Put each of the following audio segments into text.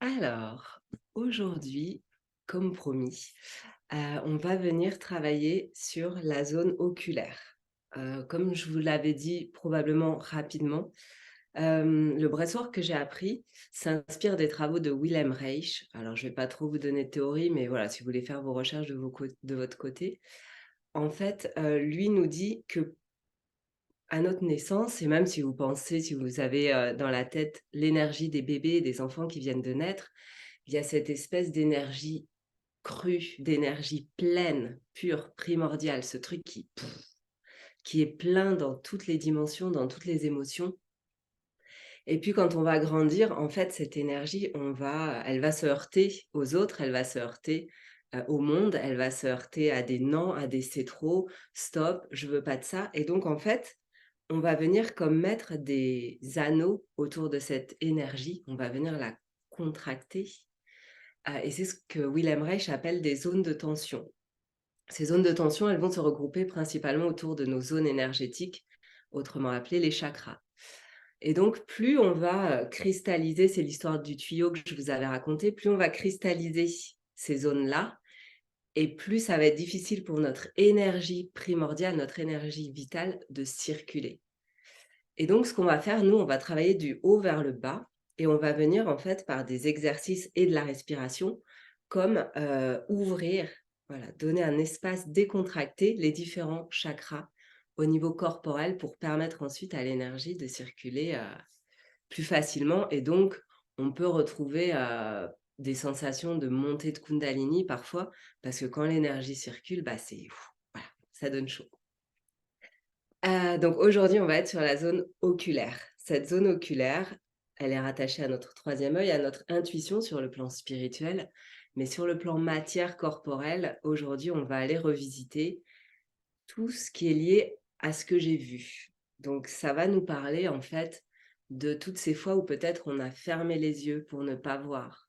Alors, aujourd'hui, comme promis, on va venir travailler sur la zone oculaire. Comme je vous l'avais dit probablement rapidement, le breathwork que j'ai appris s'inspire des travaux de Wilhelm Reich. Alors, je ne vais pas trop vous donner de théorie, mais voilà, si vous voulez faire vos recherches de votre côté. En fait, lui nous dit que à notre naissance, et même si vous pensez, si vous avez dans la tête l'énergie des bébés et des enfants qui viennent de naître, il y a cette espèce d'énergie crue, d'énergie pleine, pure, primordiale, ce truc qui est plein dans toutes les dimensions, dans toutes les émotions. Et puis quand on va grandir, en fait, cette énergie, elle va se heurter aux autres, elle va se heurter au monde, elle va se heurter à des non, à des c'est trop, stop, je veux pas de ça. Et donc, en fait, on va venir comme mettre des anneaux autour de cette énergie, on va venir la contracter. Et c'est ce que Wilhelm Reich appelle des zones de tension. Ces zones de tension, elles vont se regrouper principalement autour de nos zones énergétiques, autrement appelées les chakras. Et donc, plus on va cristalliser, c'est l'histoire du tuyau que je vous avais raconté, plus on va cristalliser ces zones-là, et plus ça va être difficile pour notre énergie primordiale, notre énergie vitale de circuler. Et donc, ce qu'on va faire, nous, on va travailler du haut vers le bas, et on va venir en fait par des exercices et de la respiration, comme ouvrir, voilà, donner un espace décontracté, les différents chakras au niveau corporel pour permettre ensuite à l'énergie de circuler plus facilement. Et donc, on peut retrouver des sensations de montée de Kundalini parfois, parce que quand l'énergie circule, bah, voilà, ça donne chaud. Donc aujourd'hui, on va être sur la zone oculaire. Cette zone oculaire, elle est rattachée à notre troisième œil, à notre intuition sur le plan spirituel, mais sur le plan matière corporelle, aujourd'hui, on va aller revisiter tout ce qui est lié à ce que j'ai vu. Donc ça va nous parler en fait de toutes ces fois où peut-être on a fermé les yeux pour ne pas voir,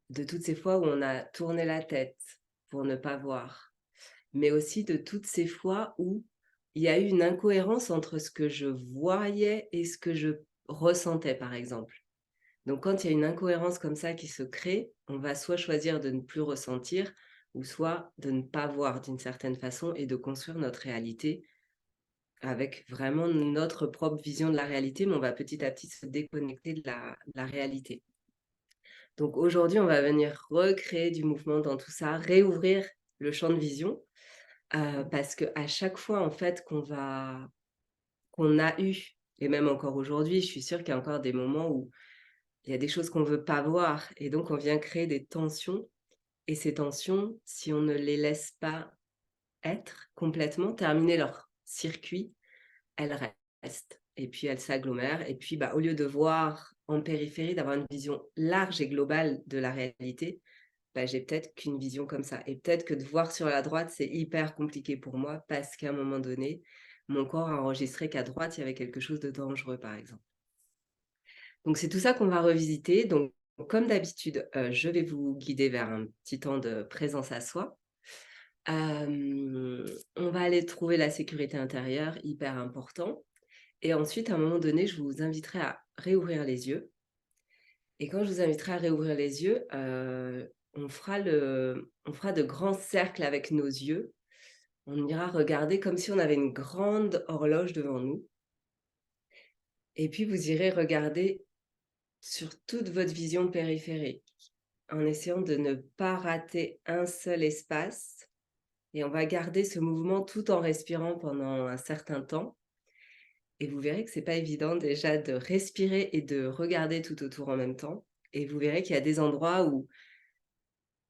de toutes ces fois où on a tourné la tête pour ne pas voir, mais aussi de toutes ces fois où il y a eu une incohérence entre ce que je voyais et ce que je ressentais, par exemple. Donc, quand il y a une incohérence comme ça qui se crée, on va soit choisir de ne plus ressentir, ou soit de ne pas voir d'une certaine façon et de construire notre réalité avec vraiment notre propre vision de la réalité, mais on va petit à petit se déconnecter de la réalité. Donc aujourd'hui, on va venir recréer du mouvement dans tout ça, réouvrir le champ de vision. Parce qu'à chaque fois, en fait, qu'on a eu, et même encore aujourd'hui, je suis sûre qu'il y a encore des moments où il y a des choses qu'on ne veut pas voir et donc on vient créer des tensions et ces tensions, si on ne les laisse pas être complètement, terminer leur circuit, elles restent et puis elles s'agglomèrent et puis, bah, au lieu de voir en périphérie, d'avoir une vision large et globale de la réalité, bah, j'ai peut-être qu'une vision comme ça. Et peut-être que de voir sur la droite, c'est hyper compliqué pour moi parce qu'à un moment donné, mon corps a enregistré qu'à droite, il y avait quelque chose de dangereux, par exemple. Donc, c'est tout ça qu'on va revisiter. Donc, comme d'habitude, je vais vous guider vers un petit temps de présence à soi. On va aller trouver la sécurité intérieure, hyper important. Et ensuite, à un moment donné, je vous inviterai à réouvrir les yeux. Et quand je vous inviterai à réouvrir les yeux, on fera de grands cercles avec nos yeux. On ira regarder comme si on avait une grande horloge devant nous. Et puis, vous irez regarder sur toute votre vision périphérique, en essayant de ne pas rater un seul espace. Et on va garder ce mouvement tout en respirant pendant un certain temps. Et vous verrez que c'est pas évident déjà de respirer et de regarder tout autour en même temps. Et vous verrez qu'il y a des endroits où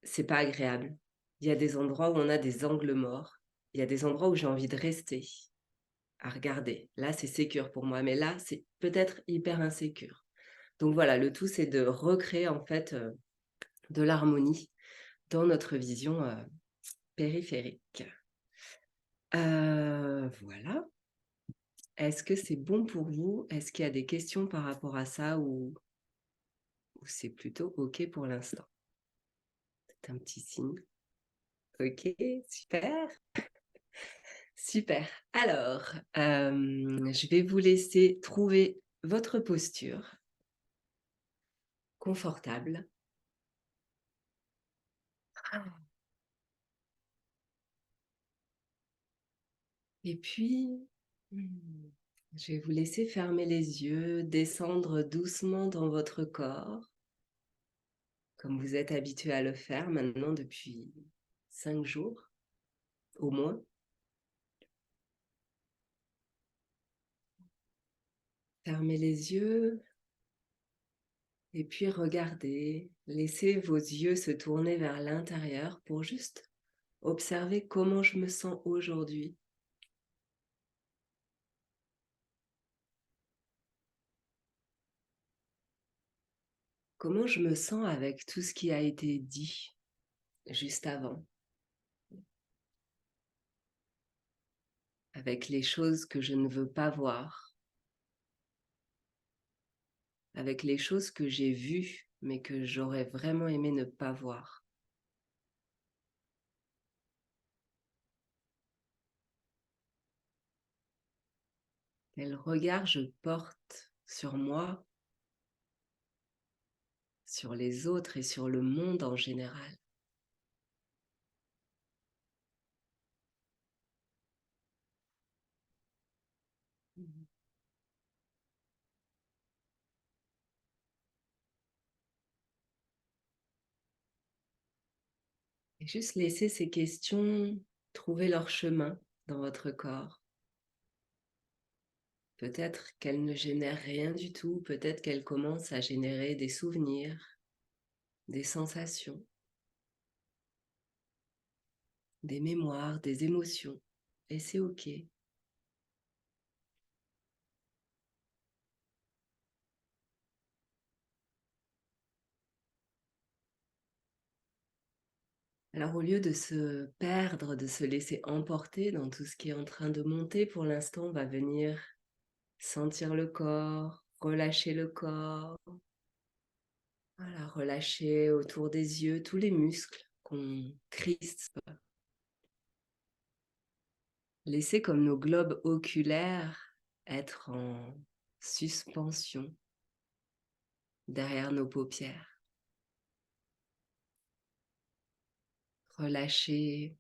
c'est pas agréable. Il y a des endroits où on a des angles morts. Il y a des endroits où j'ai envie de rester, à regarder. Là, c'est sécure pour moi, mais là, c'est peut-être hyper insécure. Donc voilà, le tout, c'est de recréer en fait de l'harmonie dans notre vision périphérique. Voilà. Est-ce que c'est bon pour vous? Est-ce qu'il y a des questions par rapport à ça ou c'est plutôt OK pour l'instant? C'est un petit signe. OK, super. Super. Alors, je vais vous laisser trouver votre posture confortable. Et puis, mmh, je vais vous laisser fermer les yeux, descendre doucement dans votre corps, comme vous êtes habitué à le faire maintenant depuis 5 jours, au moins. Fermez les yeux et puis regardez. Laissez vos yeux se tourner vers l'intérieur pour juste observer comment je me sens aujourd'hui. Comment je me sens avec tout ce qui a été dit juste avant, avec les choses que je ne veux pas voir, avec les choses que j'ai vues mais que j'aurais vraiment aimé ne pas voir. Quel regard je porte sur moi, sur les autres et sur le monde en général. Et juste laisser ces questions trouver leur chemin dans votre corps. Peut-être qu'elles ne génèrent rien du tout, peut-être qu'elles commencent à générer des souvenirs, des sensations, des mémoires, des émotions. Et c'est OK. Alors au lieu de se perdre, de se laisser emporter dans tout ce qui est en train de monter, pour l'instant, on va venir sentir le corps, relâcher le corps. Voilà, relâcher autour des yeux tous les muscles qu'on crispe. Laisser comme nos globes oculaires être en suspension derrière nos paupières. Relâcher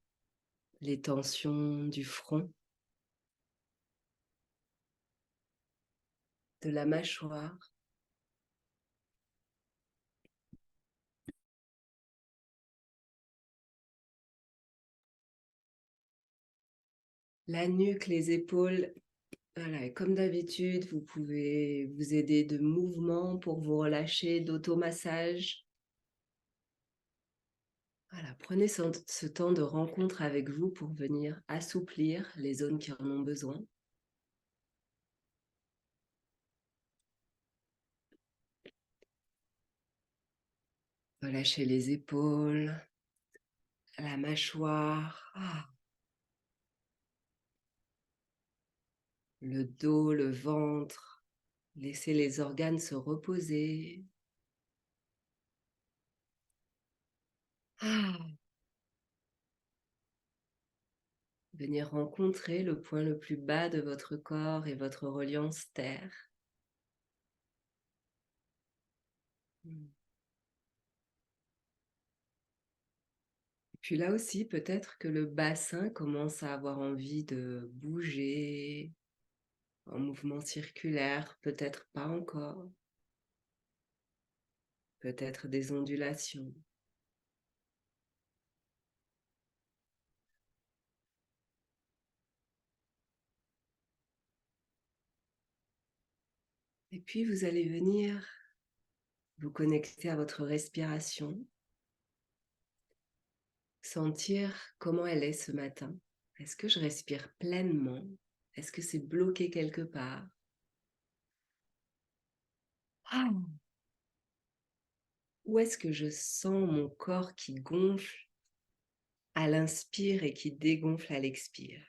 les tensions du front, de la mâchoire, la nuque, les épaules. Voilà, et comme d'habitude, vous pouvez vous aider de mouvements pour vous relâcher, d'automassage. Voilà, prenez ce temps de rencontre avec vous pour venir assouplir les zones qui en ont besoin. Relâchez les épaules, la mâchoire, le dos, le ventre. Laissez les organes se reposer. Venir rencontrer le point le plus bas de votre corps et votre reliance terre. Et puis là aussi, peut-être que le bassin commence à avoir envie de bouger en mouvement circulaire, peut-être pas encore, peut-être des ondulations. Et puis vous allez venir vous connecter à votre respiration, sentir comment elle est ce matin. Est-ce que je respire pleinement? Est-ce que c'est bloqué quelque part? Ou est-ce que je sens mon corps qui gonfle à l'inspire et qui dégonfle à l'expire?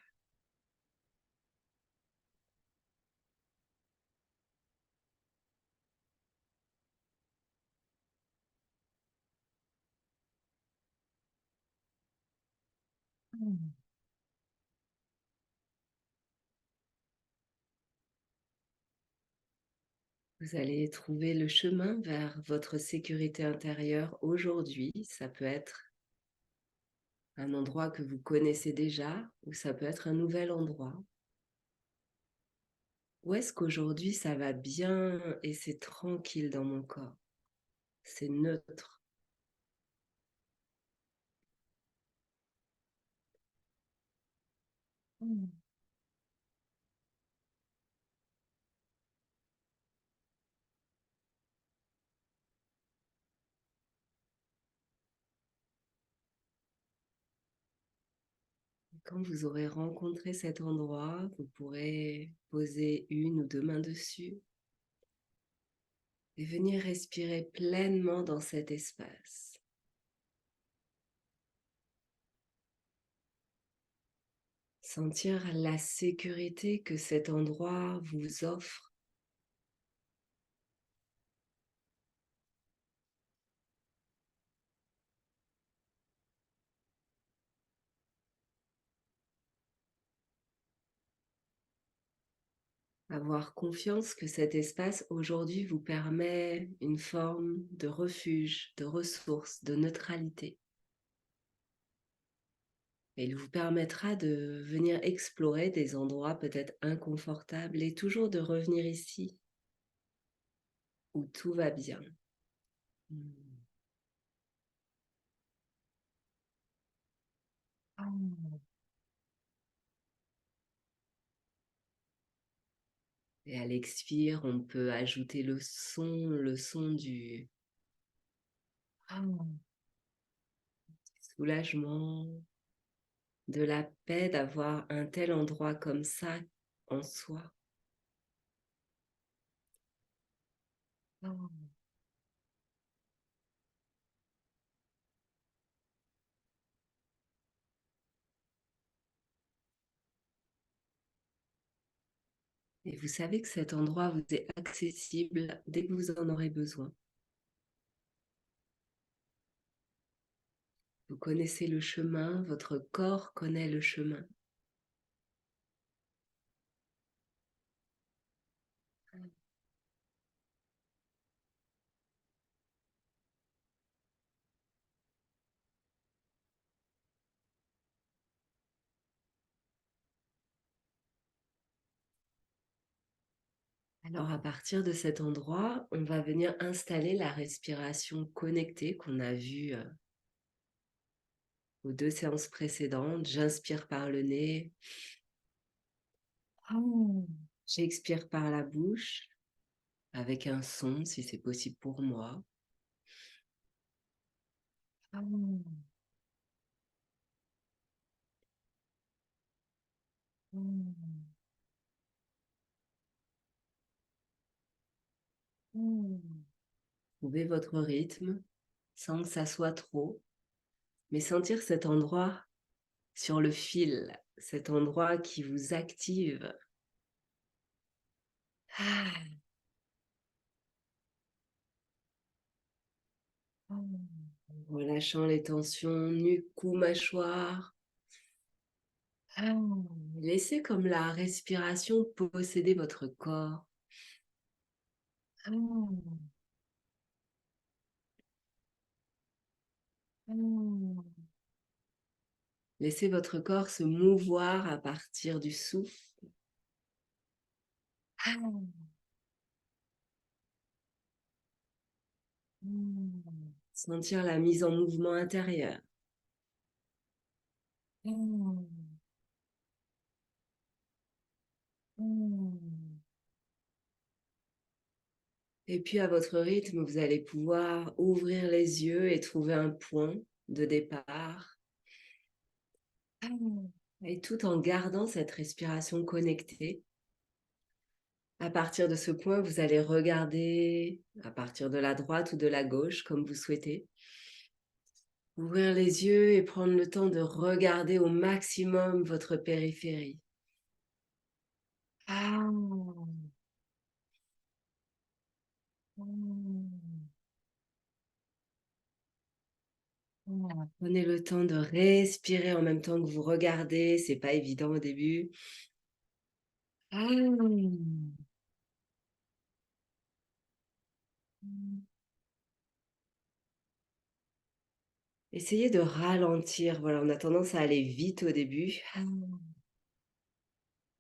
Vous allez trouver le chemin vers votre sécurité intérieure aujourd'hui. Ça peut être un endroit que vous connaissez déjà ou ça peut être un nouvel endroit. Où est-ce qu'aujourd'hui ça va bien et c'est tranquille dans mon corps? C'est neutre. Mm. Quand vous aurez rencontré cet endroit, vous pourrez poser une ou deux mains dessus et venir respirer pleinement dans cet espace. Sentir la sécurité que cet endroit vous offre. Avoir confiance que cet espace aujourd'hui vous permet une forme de refuge, de ressource, de neutralité. Et il vous permettra de venir explorer des endroits peut-être inconfortables et toujours de revenir ici où tout va bien. Mm. Et à l'expire, on peut ajouter le son du soulagement, de la paix d'avoir un tel endroit comme ça en soi. Et vous savez que cet endroit vous est accessible dès que vous en aurez besoin. Vous connaissez le chemin, votre corps connaît le chemin. Alors à partir de cet endroit, on va venir installer la respiration connectée qu'on a vue aux 2 séances précédentes. J'inspire par le nez, j'expire par la bouche avec un son si c'est possible pour moi. Trouvez votre rythme sans que ça soit trop, mais sentir cet endroit sur le fil, cet endroit qui vous active. Ah. Relâchant les tensions, nuque, cou, mâchoire. Ah. Laissez comme la respiration posséder votre corps. Ah. Laissez votre corps se mouvoir à partir du souffle. Sentir la mise en mouvement intérieur. Et puis à votre rythme, vous allez pouvoir ouvrir les yeux et trouver un point de départ. Et tout en gardant cette respiration connectée. À partir de ce point, vous allez regarder à partir de la droite ou de la gauche, comme vous souhaitez. Ouvrir les yeux et prendre le temps de regarder au maximum votre périphérie. Ah. Prenez le temps de respirer en même temps que vous regardez. C'est pas évident au début. Ah. Essayez de ralentir. Voilà, on a tendance à aller vite au début.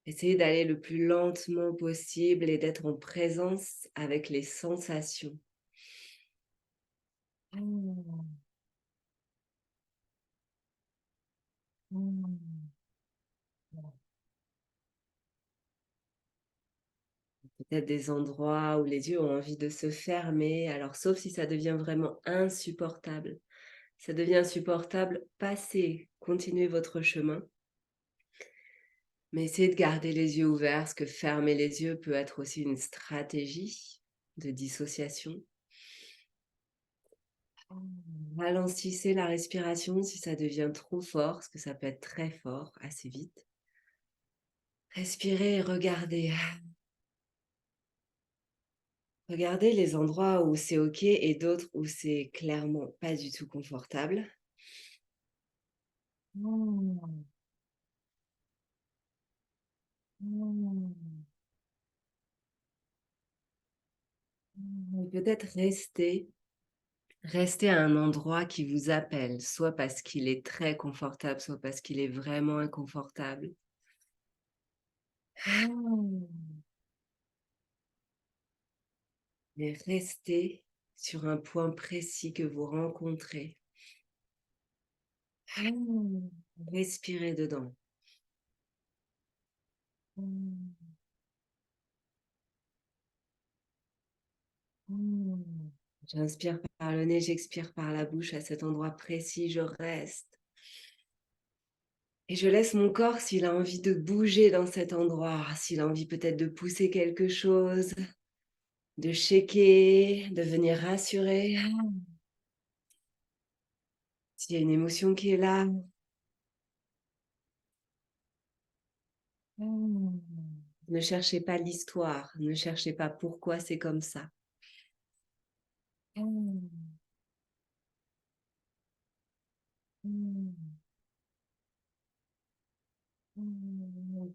Essayez d'aller le plus lentement possible et d'être en présence avec les sensations. Peut-être des endroits où les yeux ont envie de se fermer. Alors, sauf si ça devient vraiment insupportable. Ça devient insupportable, passez, continuez votre chemin. Mais essayez de garder les yeux ouverts, parce que fermer les yeux peut être aussi une stratégie de dissociation. Ralentissez la respiration si ça devient trop fort, parce que ça peut être très fort, assez vite. Respirez et regardez. Regardez les endroits où c'est OK et d'autres où c'est clairement pas du tout confortable. Peut-être rester à un endroit qui vous appelle, soit parce qu'il est très confortable, soit parce qu'il est vraiment inconfortable. Mais restez sur un point précis que vous rencontrez. Respirez dedans. J'inspire par le nez, j'expire par la bouche à cet endroit précis, je reste. Et je laisse mon corps s'il a envie de bouger dans cet endroit, s'il a envie peut-être de pousser quelque chose, de shaker, de venir rassurer. S'il y a une émotion qui est là. Ne cherchez pas l'histoire, ne cherchez pas pourquoi c'est comme ça.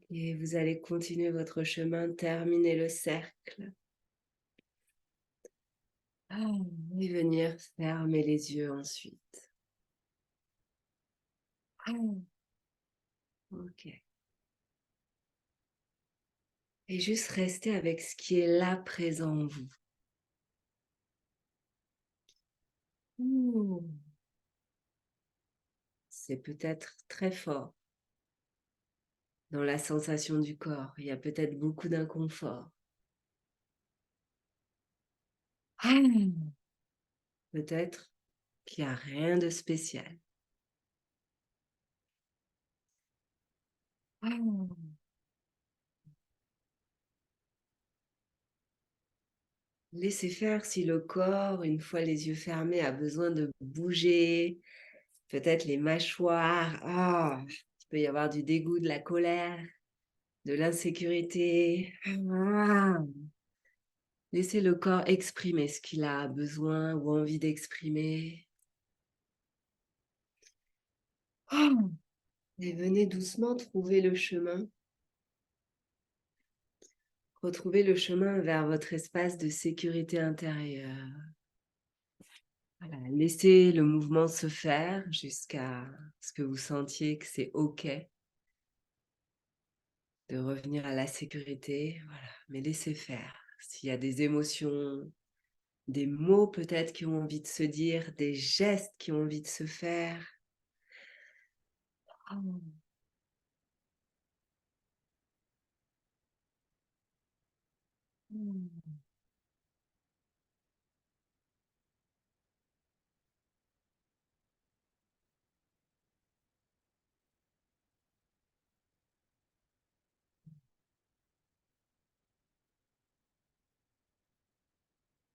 Et vous allez continuer votre chemin, terminer le cercle. Et venir fermer les yeux ensuite. Ok. Et juste rester avec ce qui est là présent en vous. C'est peut-être très fort dans la sensation du corps. Il y a peut-être beaucoup d'inconfort. Peut-être qu'il n'y a rien de spécial. Laissez faire si le corps, une fois les yeux fermés, a besoin de bouger, peut-être les mâchoires. Il peut y avoir du dégoût, de la colère, de l'insécurité. Laissez le corps exprimer ce qu'il a besoin ou envie d'exprimer. Et venez doucement trouver le chemin. Retrouvez le chemin vers votre espace de sécurité intérieure. Voilà, laissez le mouvement se faire jusqu'à ce que vous sentiez que c'est OK de revenir à la sécurité. Voilà, mais laissez faire. S'il y a des émotions, des mots peut-être qui ont envie de se dire, des gestes qui ont envie de se faire.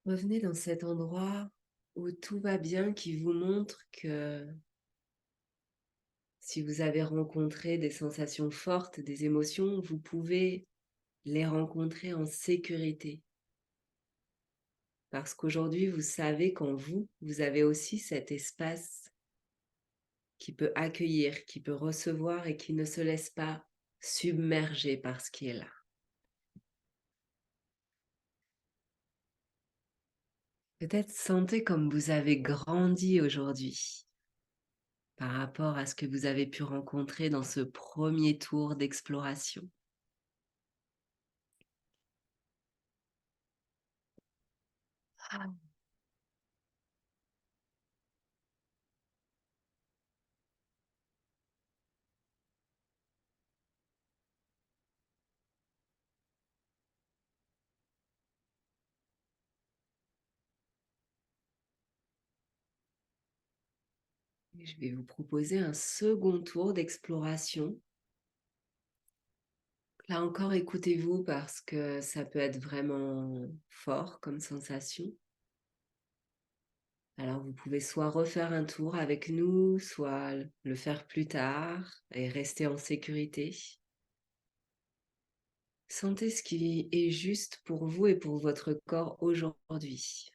Revenez dans cet endroit où tout va bien, qui vous montre que si vous avez rencontré des sensations fortes, des émotions, vous pouvez les rencontrer en sécurité. Parce qu'aujourd'hui, vous savez qu'en vous, vous avez aussi cet espace qui peut accueillir, qui peut recevoir et qui ne se laisse pas submerger par ce qui est là. Peut-être sentez comme vous avez grandi aujourd'hui par rapport à ce que vous avez pu rencontrer dans ce premier tour d'exploration. Et je vais vous proposer un second tour d'exploration. Là encore, écoutez-vous parce que ça peut être vraiment fort comme sensation. Alors, vous pouvez soit refaire un tour avec nous, soit le faire plus tard et rester en sécurité. Sentez ce qui est juste pour vous et pour votre corps aujourd'hui.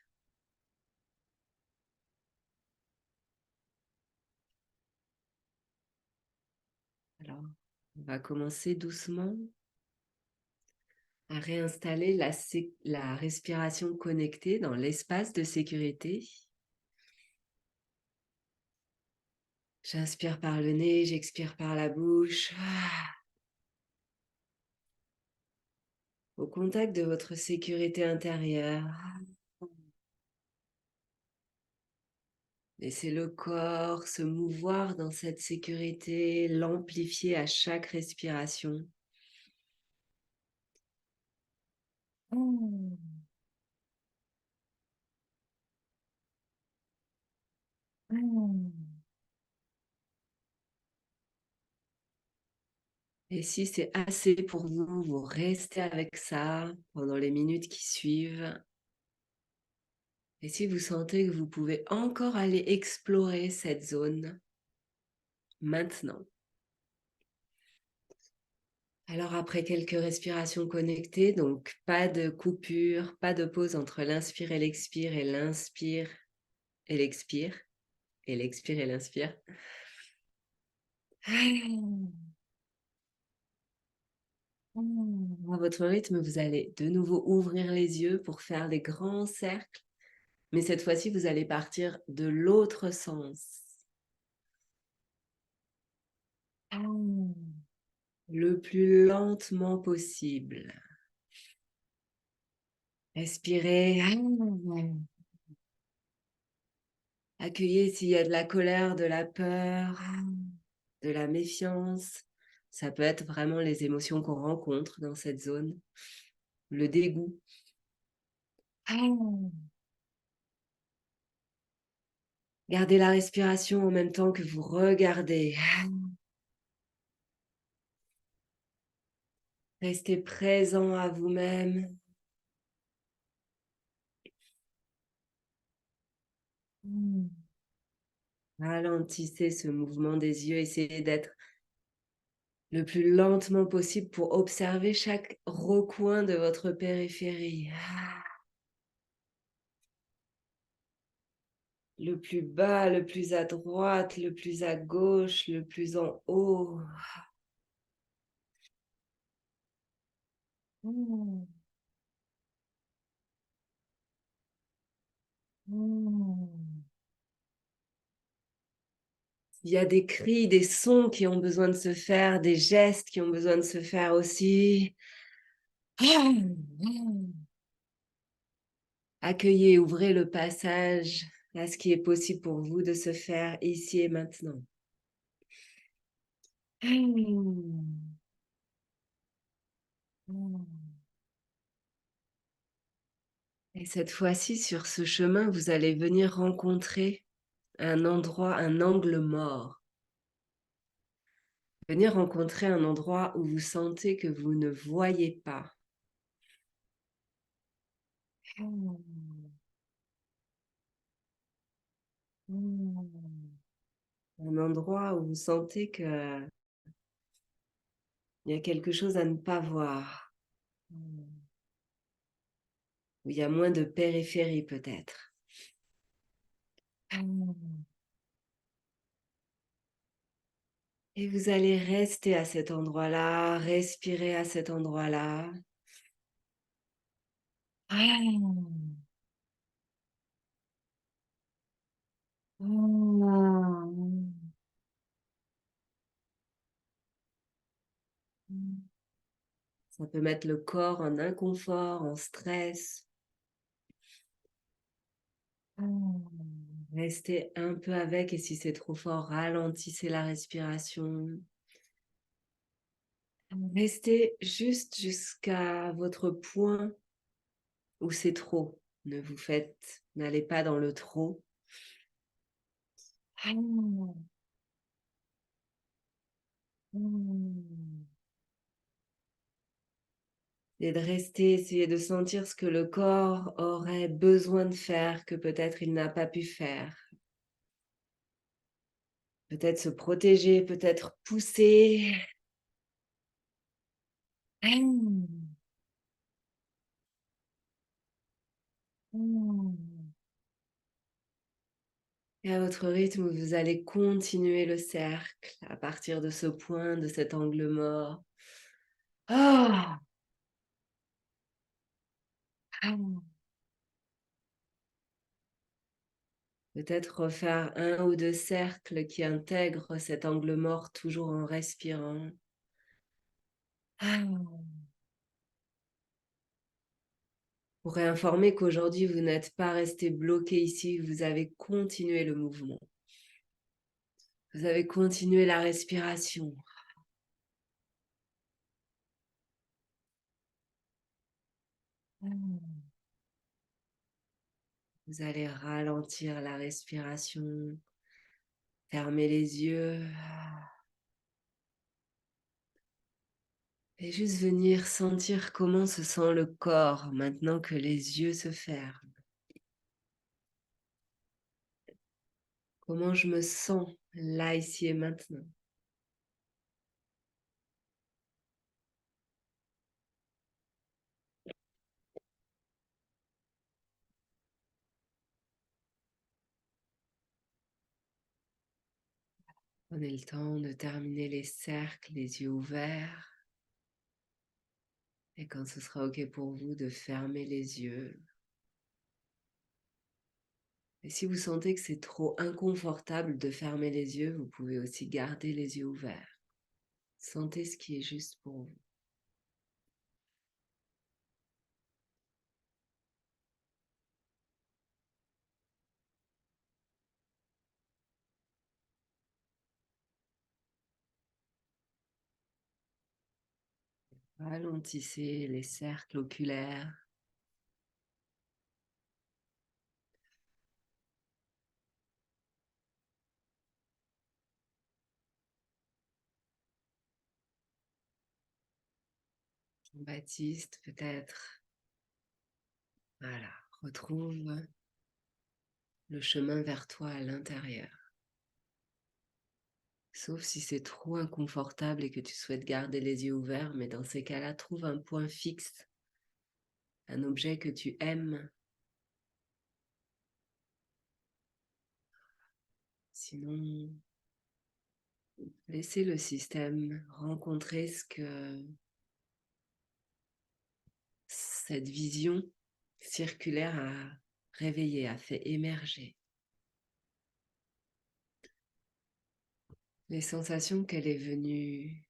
Alors, on va commencer doucement à réinstaller la respiration connectée dans l'espace de sécurité. J'inspire par le nez, j'expire par la bouche. Au contact de votre sécurité intérieure. Laissez le corps se mouvoir dans cette sécurité, l'amplifier à chaque respiration. Et si c'est assez pour vous, vous restez avec ça pendant les minutes qui suivent. Et si vous sentez que vous pouvez encore aller explorer cette zone maintenant. Alors après quelques respirations connectées, donc pas de coupure, pas de pause entre l'inspire et l'expire et l'inspire et l'expire et l'expire et l'inspire. À votre rythme, vous allez de nouveau ouvrir les yeux pour faire des grands cercles, mais cette fois-ci, vous allez partir de l'autre sens. Le plus lentement possible. Respirez. Accueillez s'il y a de la colère, de la peur, de la méfiance. Ça peut être vraiment les émotions qu'on rencontre dans cette zone. Le dégoût. Gardez la respiration en même temps que vous regardez. Restez présent à vous-même. Ralentissez ce mouvement des yeux. Essayez d'être le plus lentement possible pour observer chaque recoin de votre périphérie. Le plus bas, le plus à droite, le plus à gauche, le plus en haut. Il y a des cris, des sons qui ont besoin de se faire, des gestes qui ont besoin de se faire aussi. Accueillez, ouvrez le passage à ce qui est possible pour vous de se faire ici et maintenant. Et cette fois-ci, sur ce chemin, vous allez venir rencontrer un endroit, un angle mort. Venir rencontrer un endroit où vous sentez que vous ne voyez pas. Un endroit où vous sentez qu'il y a quelque chose à ne pas voir. Où il y a moins de périphérie peut-être. Et vous allez rester à cet endroit-là, respirer à cet endroit-là. Ça peut mettre le corps en inconfort, en stress. Restez un peu avec et si c'est trop fort, ralentissez la respiration. Restez juste jusqu'à votre point où c'est trop. N'allez pas dans le trop. Et de rester, essayer de sentir ce que le corps aurait besoin de faire, que peut-être il n'a pas pu faire. Peut-être se protéger, peut-être pousser. Et à votre rythme, vous allez continuer le cercle à partir de ce point, de cet angle mort. Ah. Peut-être refaire 1 ou 2 cercles qui intègrent cet angle mort toujours en respirant. Pour réinformer qu'aujourd'hui, vous n'êtes pas resté bloqué ici, vous avez continué le mouvement. Vous avez continué la respiration. Vous allez ralentir la respiration, fermer les yeux et juste venir sentir comment se sent le corps maintenant que les yeux se ferment. Comment je me sens là, ici et maintenant. Prenez le temps de terminer les cercles, les yeux ouverts. Et quand ce sera OK pour vous, de fermer les yeux. Et si vous sentez que c'est trop inconfortable de fermer les yeux, vous pouvez aussi garder les yeux ouverts. Sentez ce qui est juste pour vous. Ralentissez les cercles oculaires. Jean-Baptiste, peut-être. Voilà, retrouve le chemin vers toi à l'intérieur. Sauf si c'est trop inconfortable et que tu souhaites garder les yeux ouverts, mais dans ces cas-là, trouve un point fixe, un objet que tu aimes. Sinon, laissez le système rencontrer ce que cette vision circulaire a réveillé, a fait émerger. Les sensations qu'elle est venue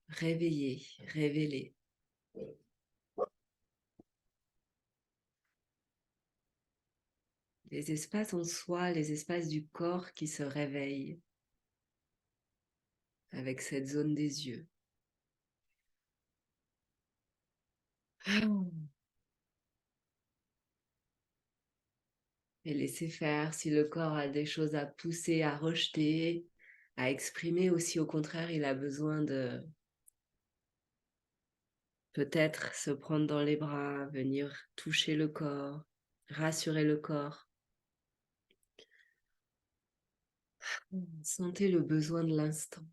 réveiller, révéler. Les espaces en soi, les espaces du corps qui se réveillent avec cette zone des yeux. Et laisser faire si le corps a des choses à pousser, à rejeter, à exprimer aussi. Au contraire, il a besoin de peut-être se prendre dans les bras, venir toucher le corps, rassurer le corps. Sentez le besoin de l'instant.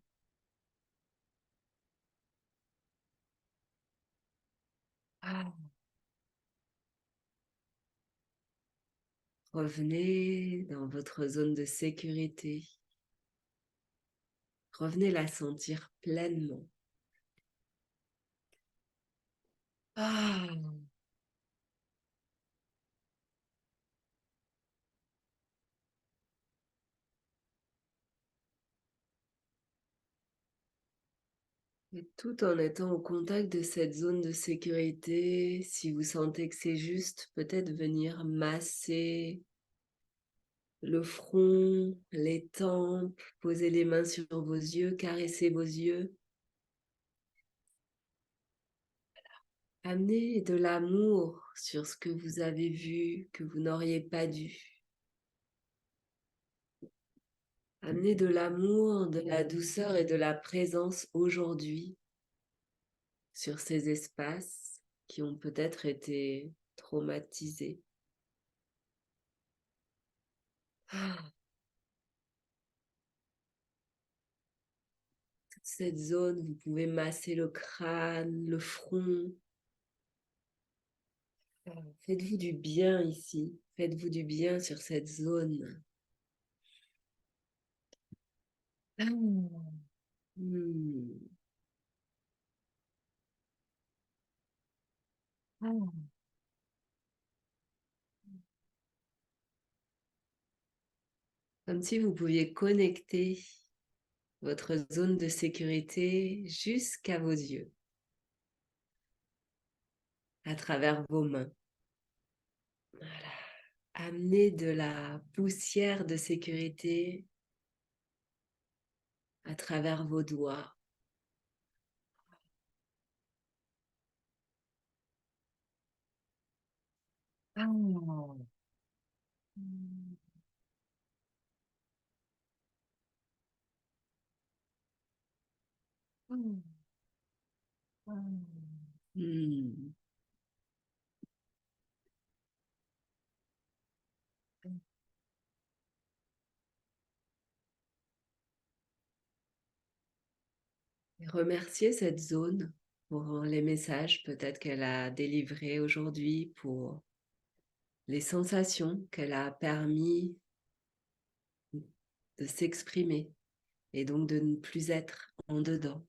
Revenez dans votre zone de sécurité. Revenez la sentir pleinement. Ah. Et tout en étant au contact de cette zone de sécurité, si vous sentez que c'est juste, peut-être venir masser le front, les tempes, poser les mains sur vos yeux, caresser vos yeux. Amenez de l'amour sur ce que vous avez vu, que vous n'auriez pas dû. Amenez de l'amour, de la douceur et de la présence aujourd'hui sur ces espaces qui ont peut-être été traumatisés. Ah, toute cette zone, vous pouvez masser le crâne, le front. Faites-vous du bien ici. Faites-vous du bien sur cette zone. Hmm. Comme si vous pouviez connecter votre zone de sécurité jusqu'à vos yeux, à travers vos mains. Voilà. Amenez de la poussière de sécurité à travers vos doigts. Hmm. Et remerciez cette zone pour les messages peut-être qu'elle a délivrés aujourd'hui, pour les sensations qu'elle a permis de s'exprimer et donc de ne plus être en dedans.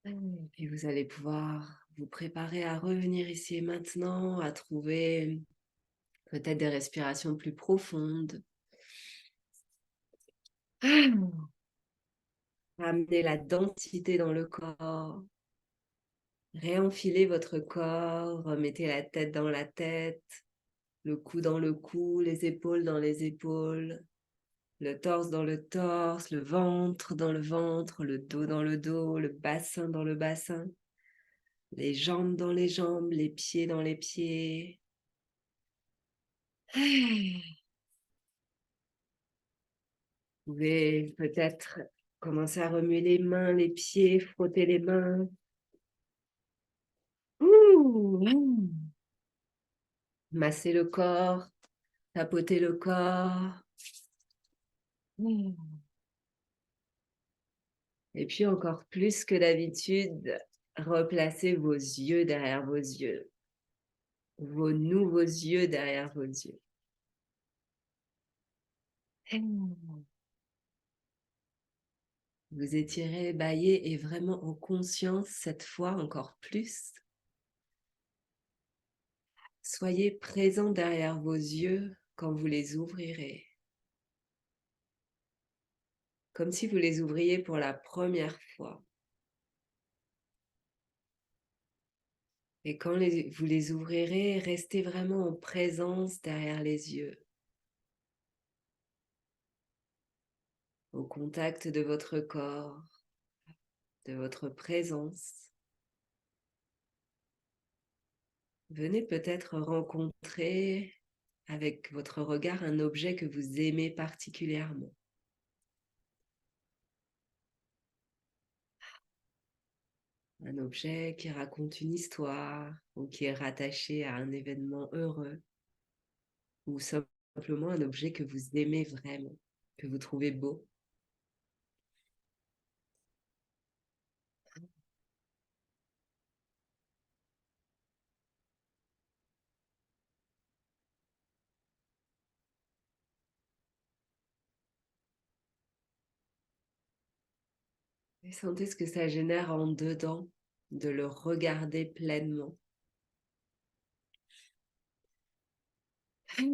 Et puis vous allez pouvoir vous préparer à revenir ici et maintenant, à trouver peut-être des respirations plus profondes. Amener la densité dans le corps. Réenfilez votre corps, remettez la tête dans la tête, le cou dans le cou, les épaules dans les épaules, le torse dans le torse, le ventre dans le ventre, le dos dans le dos, le bassin dans le bassin, les jambes dans les jambes, les pieds dans les pieds. Vous pouvez peut-être commencer à remuer les mains, les pieds, frotter les mains. Ouh. Masser le corps, tapoter le corps. Et puis encore plus que d'habitude, replacez vos yeux derrière vos yeux, vos nouveaux yeux derrière vos yeux. Vous étirez, baillez et vraiment en conscience cette fois encore plus. Soyez présent derrière vos yeux quand vous les ouvrirez. Comme si vous les ouvriez pour la première fois. Et quand vous les ouvrirez, restez vraiment en présence derrière les yeux, au contact de votre corps, de votre présence. Venez peut-être rencontrer avec votre regard un objet que vous aimez particulièrement. Un objet qui raconte une histoire ou qui est rattaché à un événement heureux ou simplement un objet que vous aimez vraiment, que vous trouvez beau. Et sentez ce que ça génère en dedans de le regarder pleinement. Alors,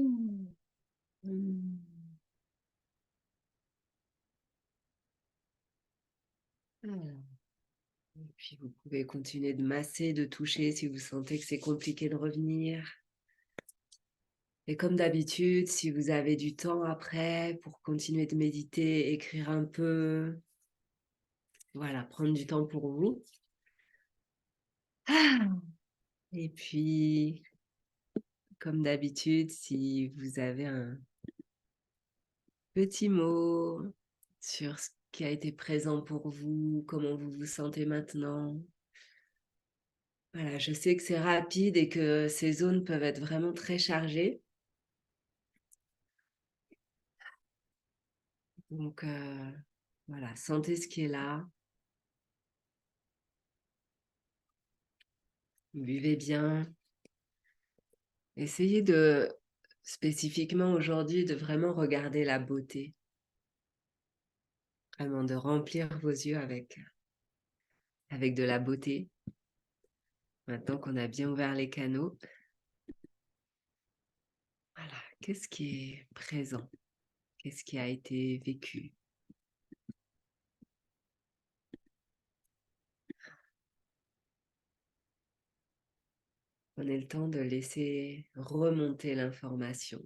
et puis vous pouvez continuer de masser, de toucher si vous sentez que c'est compliqué de revenir. Et comme d'habitude, si vous avez du temps après pour continuer de méditer, écrire un peu, voilà, prendre du temps pour vous. Et puis, comme d'habitude, si vous avez un petit mot sur ce qui a été présent pour vous, comment vous vous sentez maintenant. Voilà, je sais que c'est rapide et que ces zones peuvent être vraiment très chargées. Donc, voilà, sentez ce qui est là. Vivez bien. Essayez de, spécifiquement aujourd'hui, de vraiment regarder la beauté. Vraiment de remplir vos yeux avec de la beauté. Maintenant qu'on a bien ouvert les canaux. Voilà, qu'est-ce qui est présent? Qu'est-ce qui a été vécu? Prenez le temps de laisser remonter l'information.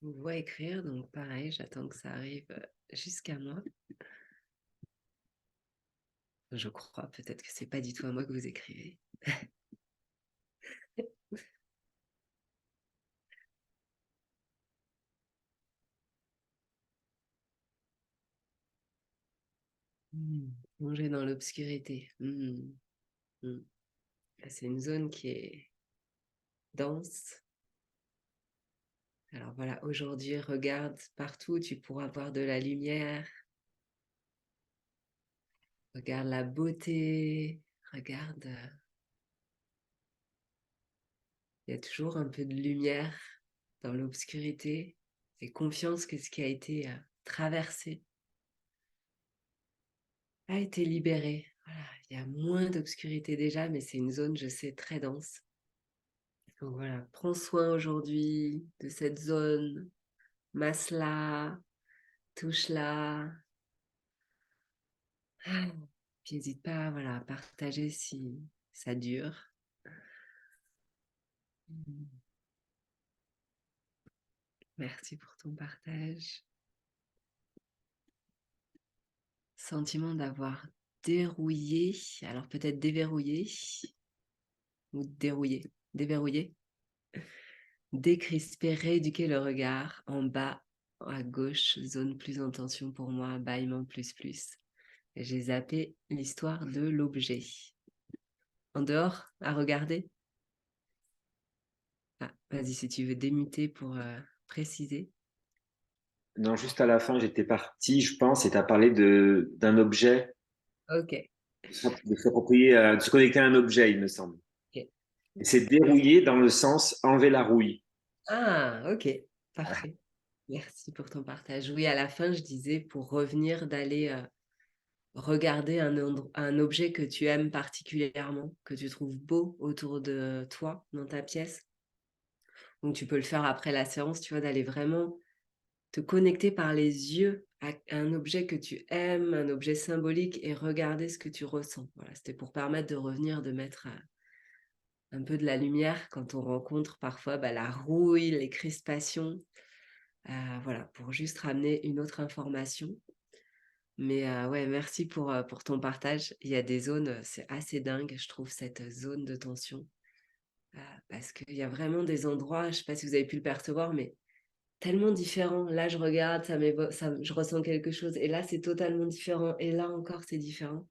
Je vous vois écrire, donc pareil, j'attends que ça arrive jusqu'à moi. Je crois peut-être que c'est pas du tout à moi que vous écrivez. Plonger dans l'obscurité. C'est une zone qui est dense. Alors voilà, aujourd'hui, regarde partout où tu pourras voir de la lumière. Regarde la beauté. Regarde, il y a toujours un peu de lumière dans l'obscurité. Fais confiance que ce qui a été traversé a été libéré. Voilà, il y a moins d'obscurité déjà, mais c'est une zone, je sais, très dense. Donc voilà, prends soin aujourd'hui de cette zone, masse-la, touche-la. Puis n'hésite pas, voilà, à partager si ça dure. Merci pour ton partage. Sentiment d'avoir dérouillé, alors peut-être déverrouillé ou dérouillé, déverrouillé. Décrisper, rééduquer le regard en bas à gauche, zone plus en tension pour moi, bâillement plus plus. Et j'ai zappé l'histoire de l'objet. En dehors, à regarder. Ah, vas-y, si tu veux démuter pour préciser. Non, juste à la fin, j'étais parti, je pense, et tu as parlé d'un objet, Ok, de s'approprier, de se connecter à un objet, il me semble. ok. Et c'est dérouiller dans le sens enlever la rouille. Ah, ok, parfait. Merci pour ton partage. Oui, à la fin, je disais pour revenir d'aller regarder un objet que tu aimes particulièrement, que tu trouves beau autour de toi, dans ta pièce. Donc, tu peux le faire après la séance, tu vois, d'aller vraiment te connecter par les yeux à un objet que tu aimes, un objet symbolique et regarder ce que tu ressens. Voilà, c'était pour permettre de revenir, de mettre un peu de la lumière quand on rencontre parfois la rouille, les crispations. Voilà, pour juste ramener une autre information. Mais ouais, merci pour ton partage. Il y a des zones, c'est assez dingue, je trouve, cette zone de tension. Parce qu'il y a vraiment des endroits, je ne sais pas si vous avez pu le percevoir, mais tellement différents. Là, je regarde, je ressens quelque chose. Et là, c'est totalement différent. Et là encore, c'est différent.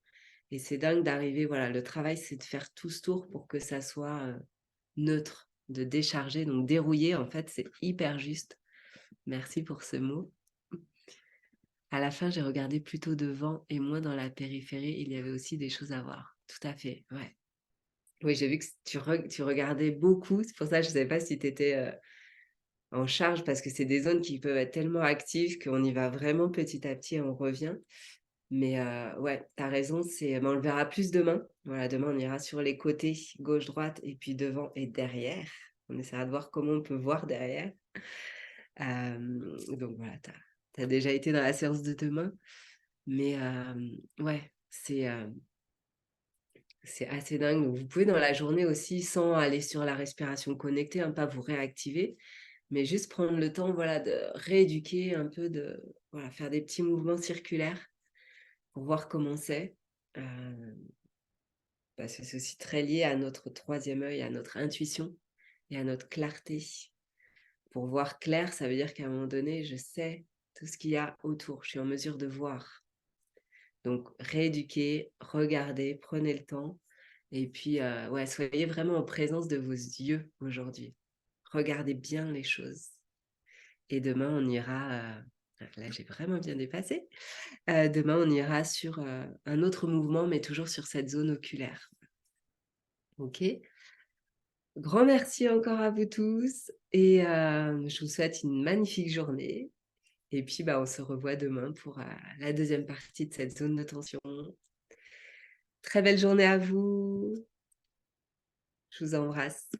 Et c'est dingue d'arriver, voilà, le travail, c'est de faire tout ce tour pour que ça soit neutre. de décharger, donc dérouiller, en fait, c'est hyper juste. Merci pour ce mot. À la fin, j'ai regardé plutôt devant et moins dans la périphérie. Il y avait aussi des choses à voir. Tout à fait, ouais. Oui, j'ai vu que tu regardais beaucoup. C'est pour ça que je ne savais pas si tu étais en charge, parce que c'est des zones qui peuvent être tellement actives qu'on y va vraiment petit à petit et on revient. Mais ouais, tu as raison, on le verra plus demain. Voilà, demain, on ira sur les côtés, gauche, droite, et puis devant et derrière. On essaiera de voir comment on peut voir derrière. Donc voilà, tu as déjà été dans la séance de demain. Mais ouais, c'est assez dingue. Donc, vous pouvez dans la journée aussi, sans aller sur la respiration connectée, pas vous réactiver, mais juste prendre le temps, voilà, de rééduquer un peu, voilà, faire des petits mouvements circulaires pour voir comment c'est. Parce que c'est aussi très lié à notre troisième œil, à notre intuition et à notre clarté. Pour voir clair, ça veut dire qu'à un moment donné, je sais tout ce qu'il y a autour. Je suis en mesure de voir. Donc, rééduquer, regardez, prenez le temps. Et puis, ouais, soyez vraiment en présence de vos yeux aujourd'hui. Regardez bien les choses. Et demain, on ira... là, j'ai vraiment bien dépassé. Demain, on ira sur un autre mouvement, mais toujours sur cette zone oculaire. OK. Grand merci encore à vous tous. Et je vous souhaite une magnifique journée. Et puis, on se revoit demain pour la deuxième partie de cette zone de tension. Très belle journée à vous. Je vous embrasse.